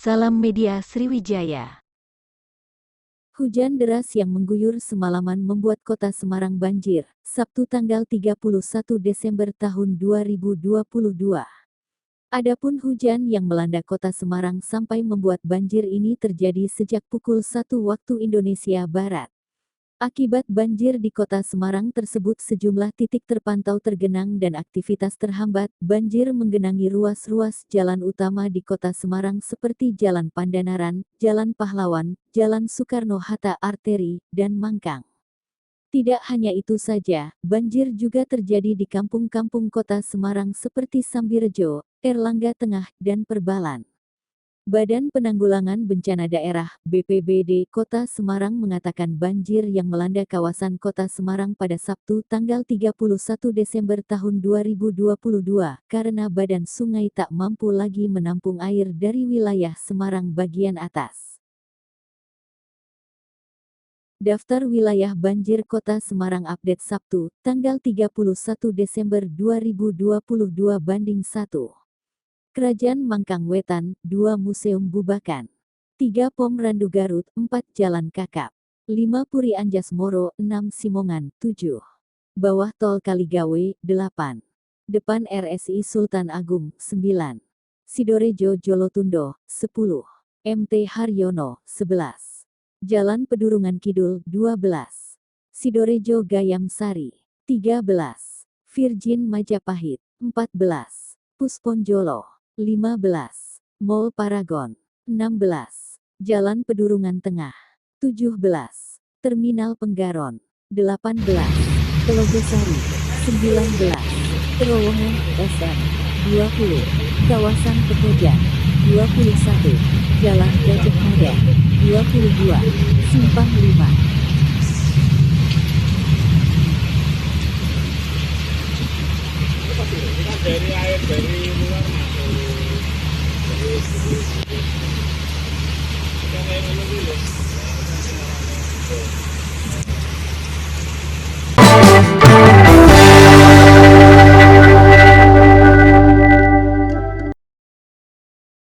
Salam Media Sriwijaya. Hujan deras yang mengguyur semalaman membuat kota Semarang banjir, Sabtu tanggal 31 Desember tahun 2022. Adapun hujan yang melanda kota Semarang sampai membuat banjir ini terjadi sejak pukul 1 waktu Indonesia Barat. Akibat banjir di kota Semarang tersebut sejumlah titik terpantau tergenang dan aktivitas terhambat. Banjir menggenangi ruas-ruas jalan utama di kota Semarang seperti Jalan Pandanaran, Jalan Pahlawan, Jalan Soekarno-Hatta Arteri, dan Mangkang. Tidak hanya itu saja, banjir juga terjadi di kampung-kampung kota Semarang seperti Sambirejo, Erlangga Tengah, dan Perbalan. Badan Penanggulangan Bencana Daerah (BPBD) Kota Semarang mengatakan banjir yang melanda kawasan Kota Semarang pada Sabtu tanggal 31 Desember tahun 2022 karena badan sungai tak mampu lagi menampung air dari wilayah Semarang bagian atas. Daftar wilayah banjir Kota Semarang update Sabtu tanggal 31 Desember 2022 banding 1. Kerajaan Mangkang Wetan, 2 Museum Bubakan, 3 Pom Randu Garut, 4 Jalan Kakap, 5 Puri Anjas Moro, 6 Simongan, 7 Bawah Tol Kaligawe, 8 Depan RSI Sultan Agung, 9 Sidorejo Jolotundo, 10 MT Haryono, 11 Jalan Pedurungan Kidul, 12 Sidorejo Gayam Sari, 13 Virgin Majapahit, 14 Pusponjolo, 15. Mall Paragon, 16. Jalan Pedurungan Tengah, 17. Terminal Penggaron, 18. Telogosari, 19. Terowongan SM, 20. Kawasan Pekojan, 21. Jalan Gajah Mada, 22. Simpang 5. Dari air dari luar masuk terus kita naik dulu.